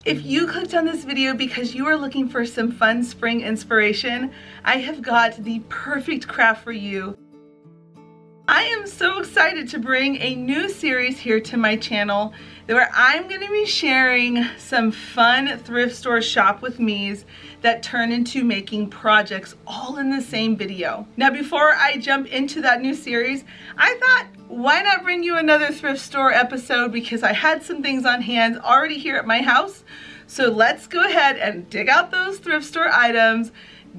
If you clicked on this video because you are looking for some fun spring inspiration, I have got the perfect craft for you. I am so excited to bring a new series here to my channel where I'm going to be sharing some fun thrift store shop with me's that turn into making projects all in the same video. Now before I jump into that new series, I thought, why not bring you another thrift store episode, because I had some things on hand already here at my house. So let's go ahead and dig out those thrift store items,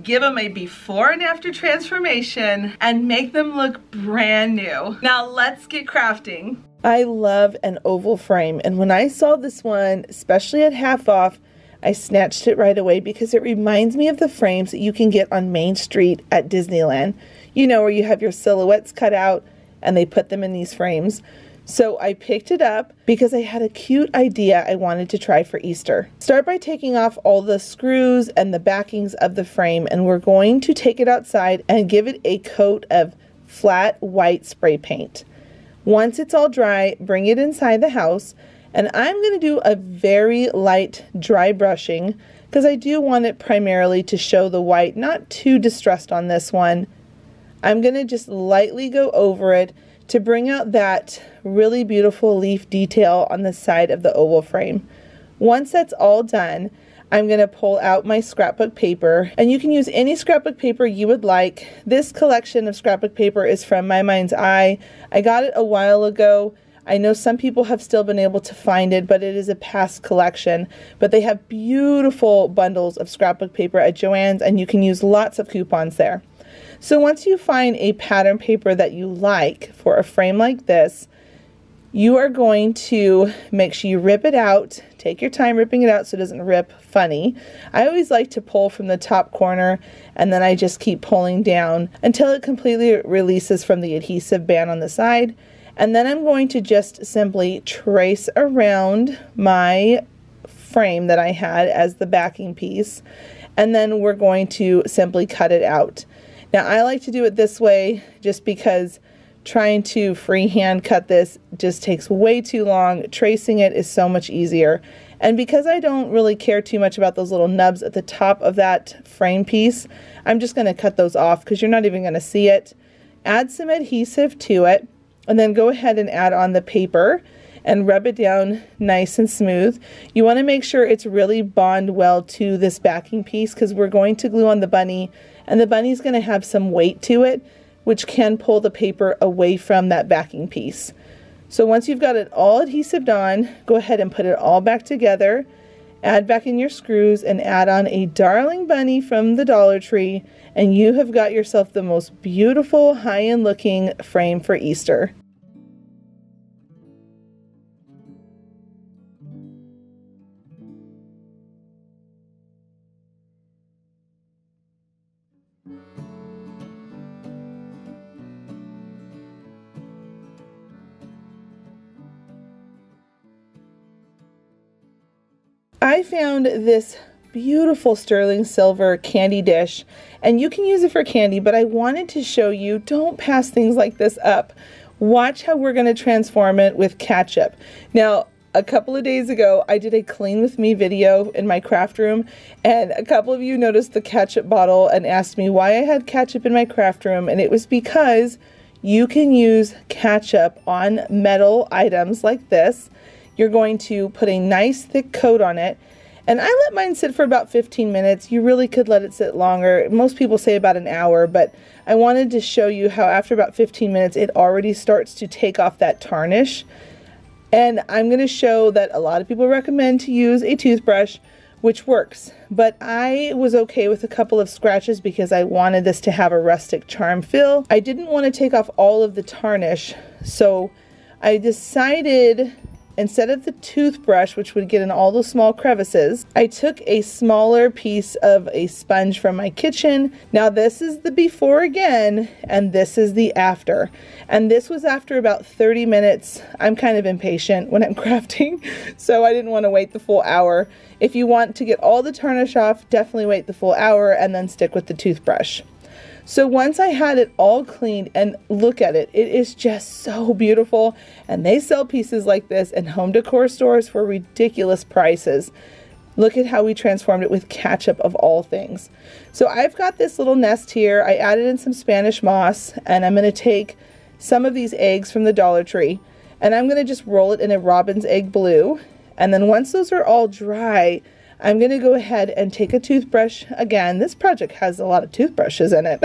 give them a before and after transformation, and make them look brand new. Now let's get crafting. I love an oval frame, and when I saw this one, especially at half off, I snatched it right away because it reminds me of the frames that you can get on Main Street at Disneyland. You know, where you have your silhouettes cut out and they put them in these frames. So I picked it up because I had a cute idea I wanted to try for Easter. Start by taking off all the screws and the backings of the frame, and we're going to take it outside and give it a coat of flat white spray paint. Once it's all dry, bring it inside the house, and I'm going to do a very light dry brushing because I do want it primarily to show the white, not too distressed on this one. I'm going to just lightly go over it to bring out that really beautiful leaf detail on the side of the oval frame. Once that's all done, I'm going to pull out my scrapbook paper, and you can use any scrapbook paper you would like. This collection of scrapbook paper is from My Mind's Eye. I got it a while ago. I know some people have still been able to find it, but it is a past collection. But they have beautiful bundles of scrapbook paper at Joann's, and you can use lots of coupons there. So once you find a pattern paper that you like for a frame like this, you are going to make sure you rip it out. Take your time ripping it out so it doesn't rip funny. I always like to pull from the top corner, and then I just keep pulling down until it completely releases from the adhesive band on the side. And then I'm going to just simply trace around my frame that I had as the backing piece, and then we're going to simply cut it out. Now I like to do it this way just because trying to freehand cut this just takes way too long. Tracing it is so much easier. And because I don't really care too much about those little nubs at the top of that frame piece, I'm just going to cut those off because you're not even going to see it. Add some adhesive to it, and then go ahead and add on the paper and rub it down nice and smooth. You want to make sure it's really bond well to this backing piece because we're going to glue on the bunny, and the bunny's going to have some weight to it, which can pull the paper away from that backing piece. So once you've got it all adhesived on, go ahead and put it all back together, add back in your screws, and add on a darling bunny from the Dollar Tree, and you have got yourself the most beautiful high-end looking frame for Easter. I found this beautiful sterling silver candy dish, and you can use it for candy, but I wanted to show you, don't pass things like this up. Watch how we're going to transform it with ketchup. Now, a couple of days ago, I did a clean with me video in my craft room, and a couple of you noticed the ketchup bottle and asked me why I had ketchup in my craft room, and it was because you can use ketchup on metal items like this. You're going to put a nice thick coat on it, and I let mine sit for about 15 minutes. You really could let it sit longer. Most people say about an hour, but I wanted to show you how after about 15 minutes it already starts to take off that tarnish. And I'm going to show that a lot of people recommend to use a toothbrush, which works, but I was okay with a couple of scratches because I wanted this to have a rustic charm feel. I didn't want to take off all of the tarnish, so I decided, instead of the toothbrush, which would get in all those small crevices, I took a smaller piece of a sponge from my kitchen. Now this is the before again, and this is the after. And this was after about 30 minutes. I'm kind of impatient when I'm crafting, so I didn't want to wait the full hour. If you want to get all the tarnish off, definitely wait the full hour and then stick with the toothbrush. So once I had it all cleaned, and look at it, it is just so beautiful, and they sell pieces like this in home decor stores for ridiculous prices. Look at how we transformed it with ketchup of all things. So I've got this little nest here. I added in some Spanish moss, and I'm going to take some of these eggs from the Dollar Tree, and I'm going to just roll it in a robin's egg blue. And then once those are all dry, I'm going to go ahead and take a toothbrush. Again, this project has a lot of toothbrushes in it.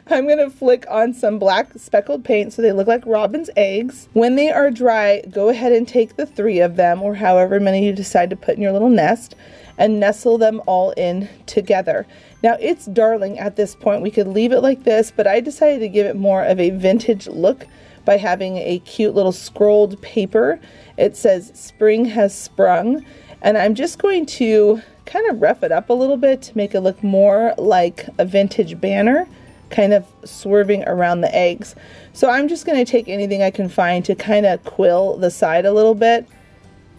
I'm going to flick on some black speckled paint so they look like robin's eggs. When they are dry, go ahead and take the 3 of them, or however many you decide to put in your little nest, and nestle them all in together. Now it's darling at this point. We could leave it like this, but I decided to give it more of a vintage look by having a cute little scrolled paper. It says "Spring has sprung." And I'm just going to kind of rough it up a little bit to make it look more like a vintage banner, kind of swerving around the eggs. So I'm just going to take anything I can find to kind of quill the side a little bit,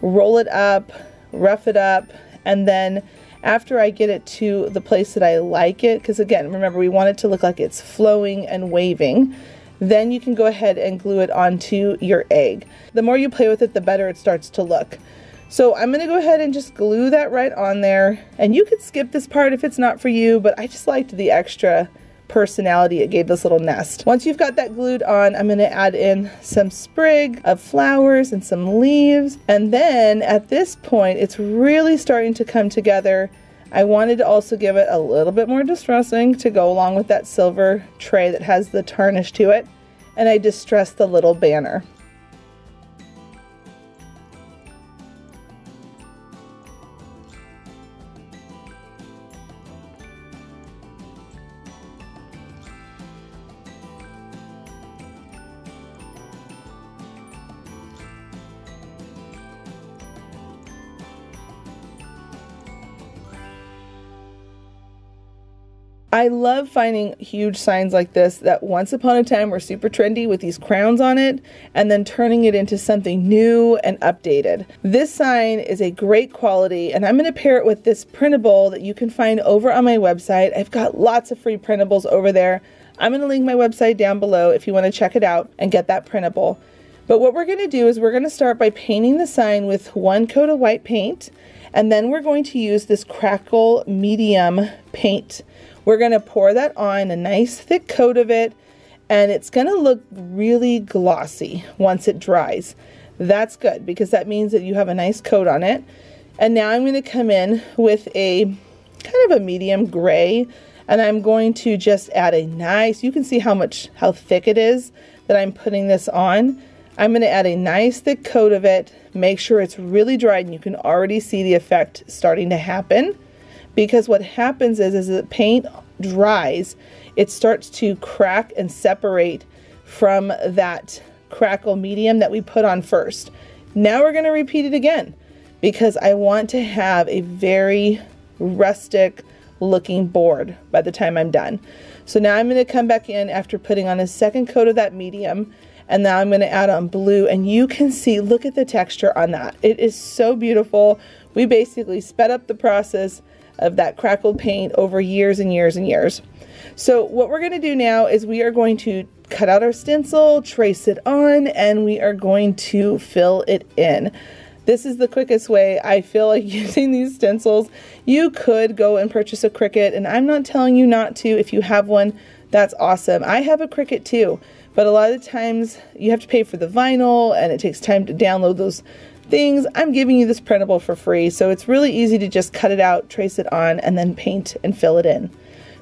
roll it up, rough it up, and then after I get it to the place that I like it, because again, remember, we want it to look like it's flowing and waving, then you can go ahead and glue it onto your egg. The more you play with it, the better it starts to look. So I'm going to go ahead and just glue that right on there. And you could skip this part if it's not for you, but I just liked the extra personality it gave this little nest. Once you've got that glued on, I'm going to add in some sprig of flowers and some leaves. And then at this point, it's really starting to come together. I wanted to also give it a little bit more distressing to go along with that silver tray that has the tarnish to it. And I distressed the little banner. I love finding huge signs like this that once upon a time were super trendy with these crowns on it, and then turning it into something new and updated. This sign is a great quality, and I'm going to pair it with this printable that you can find over on my website. I've got lots of free printables over there. I'm going to link my website down below if you want to check it out and get that printable. But what we're going to do is we're going to start by painting the sign with 1 coat of white paint, and then we're going to use this Crackle medium paint. We're going to pour that on, a nice thick coat of it, and it's going to look really glossy once it dries. That's good because that means that you have a nice coat on it. And now I'm going to come in with a kind of a medium gray, and I'm going to just add a nice, you can see how thick it is that I'm putting this on. I'm going to add a nice thick coat of it, make sure it's really dry, and you can already see the effect starting to happen. Because what happens is as the paint dries, it starts to crack and separate from that Crackle medium that we put on first. Now we're going to repeat it again because I want to have a very rustic looking board by the time I'm done. So now I'm going to come back in after putting on a second coat of that medium, and now I'm going to add on blue, and you can see, look at the texture on that. It is so beautiful. We basically sped up the process of that Crackle paint over years and years and years. So what we're going to do now is we are going to cut out our stencil, trace it on, and we are going to fill it in. This is the quickest way I feel like using these stencils. You could go and purchase a Cricut, and I'm not telling you not to. If you have one, that's awesome. I have a Cricut too, but a lot of the times you have to pay for the vinyl and it takes time to download those things. I'm giving you this printable for free, so it's really easy to just cut it out, trace it on, and then paint and fill it in.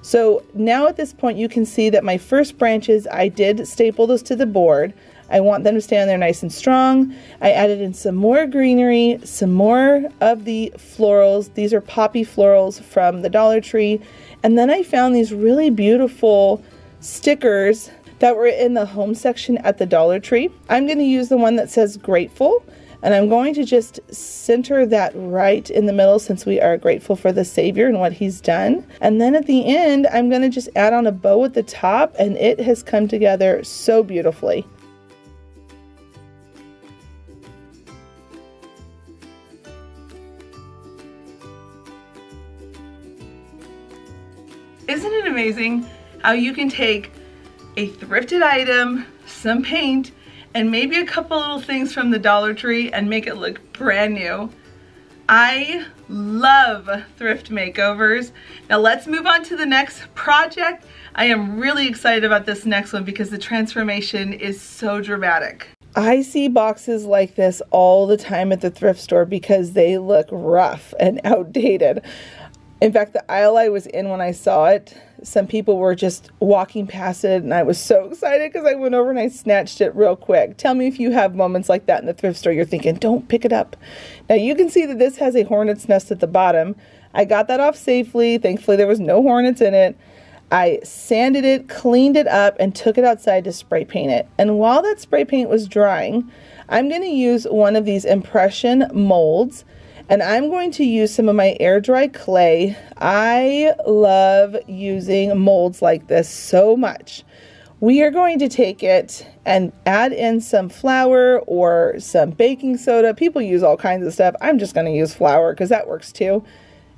So now at this point you can see that my first branches, I did staple those to the board. I want them to stay on there nice and strong. I added in some more greenery, some more of the florals. These are poppy florals from the Dollar Tree. And then I found these really beautiful stickers that were in the home section at the Dollar Tree. I'm going to use the one that says grateful. And I'm going to just center that right in the middle since we are grateful for the Savior and what He's done. And then at the end, I'm going to just add on a bow at the top, and it has come together so beautifully. Isn't it amazing how you can take a thrifted item, some paint, and maybe a couple little things from the Dollar Tree and make it look brand new? I love thrift makeovers. Now let's move on to the next project. I am really excited about this next one because the transformation is so dramatic. I see boxes like this all the time at the thrift store because they look rough and outdated. In fact, the aisle I was in when I saw it, some people were just walking past it and I was so excited because I went over and I snatched it real quick. Tell me if you have moments like that in the thrift store. You're thinking, don't pick it up. Now you can see that this has a hornet's nest at the bottom. I got that off safely. Thankfully there was no hornets in it. I sanded it, cleaned it up, and took it outside to spray paint it. And while that spray paint was drying, I'm going to use one of these impression molds. And I'm going to use some of my air dry clay. I love using molds like this so much. We are going to take it and add in some flour or some baking soda. People use all kinds of stuff. I'm just going to use flour because that works too.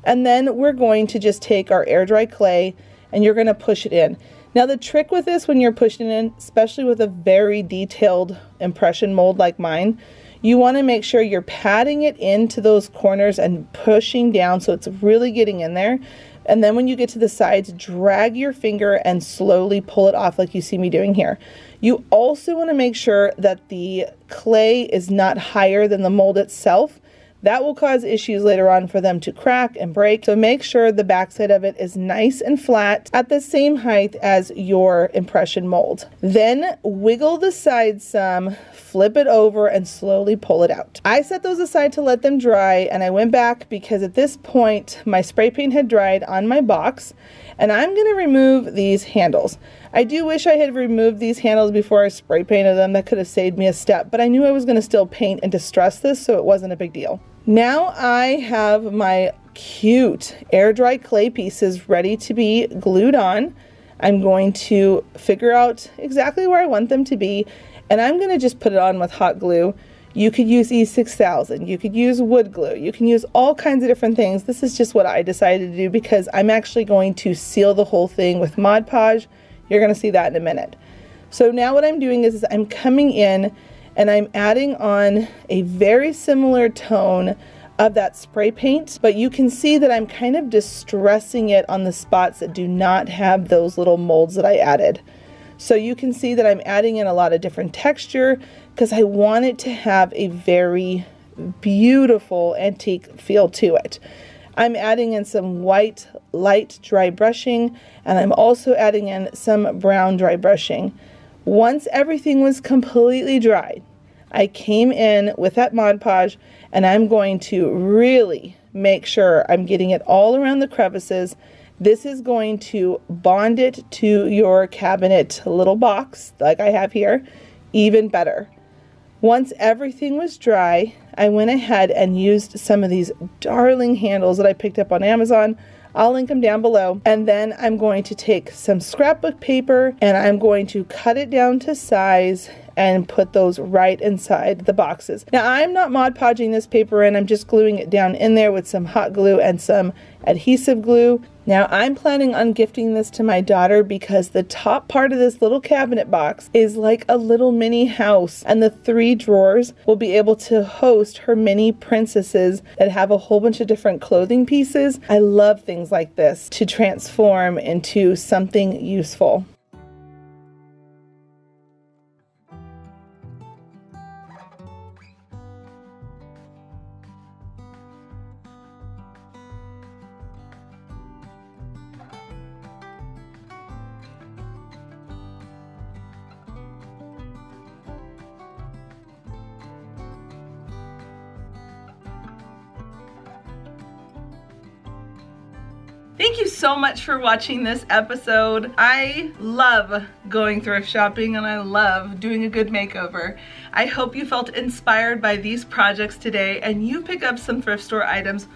And then we're going to just take our air dry clay and you're going to push it in. Now the trick with this when you're pushing it in, especially with a very detailed impression mold like mine, you want to make sure you're patting it into those corners and pushing down so it's really getting in there. And then when you get to the sides, drag your finger and slowly pull it off like you see me doing here. You also want to make sure that the clay is not higher than the mold itself. That will cause issues later on for them to crack and break. So make sure the backside of it is nice and flat at the same height as your impression mold. Then wiggle the sides some, flip it over, and slowly pull it out. I set those aside to let them dry, and I went back because at this point my spray paint had dried on my box, and I'm going to remove these handles. I do wish I had removed these handles before I spray painted them. That could have saved me a step, but I knew I was going to still paint and distress this, so it wasn't a big deal. Now I have my cute air dry clay pieces ready to be glued on. I'm going to figure out exactly where I want them to be, and I'm going to just put it on with hot glue. You could use E6000, you could use wood glue, you can use all kinds of different things. This is just what I decided to do because I'm actually going to seal the whole thing with Mod Podge. You're going to see that in a minute. So now what I'm doing is I'm coming in and I'm adding on a very similar tone of that spray paint, but you can see that I'm kind of distressing it on the spots that do not have those little molds that I added. So you can see that I'm adding in a lot of different texture because I want it to have a very beautiful antique feel to it. I'm adding in some white light dry brushing, and I'm also adding in some brown dry brushing. Once everything was completely dried, I came in with that Mod Podge and I'm going to really make sure I'm getting it all around the crevices. This is going to bond it to your cabinet little box like I have here even better. Once everything was dry, I went ahead and used some of these darling handles that I picked up on Amazon. I'll link them down below. And then I'm going to take some scrapbook paper and I'm going to cut it down to size and put those right inside the boxes. Now I'm not Mod Podging this paper in, I'm just gluing it down in there with some hot glue and some adhesive glue. Now I'm planning on gifting this to my daughter because the top part of this little cabinet box is like a little mini house, and the 3 drawers will be able to host her mini princesses that have a whole bunch of different clothing pieces. I love things like this to transform into something useful. Thank you so much for watching this episode. I love going thrift shopping and I love doing a good makeover. I hope you felt inspired by these projects today and you pick up some thrift store items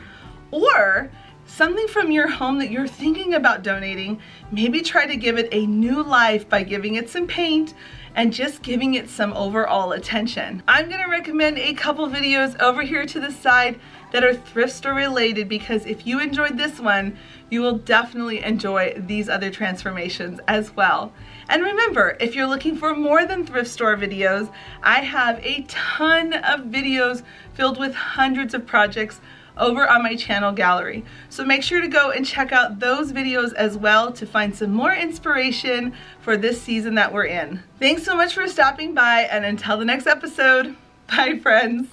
or something from your home that you're thinking about donating. Maybe try to give it a new life by giving it some paint and just giving it some overall attention. I'm gonna recommend a couple videos over here to the side that are thrift store related because if you enjoyed this one, you will definitely enjoy these other transformations as well. And remember, if you're looking for more than thrift store videos, I have a ton of videos filled with hundreds of projects over on my channel gallery. So make sure to go and check out those videos as well to find some more inspiration for this season that we're in. Thanks so much for stopping by, and until the next episode, bye friends.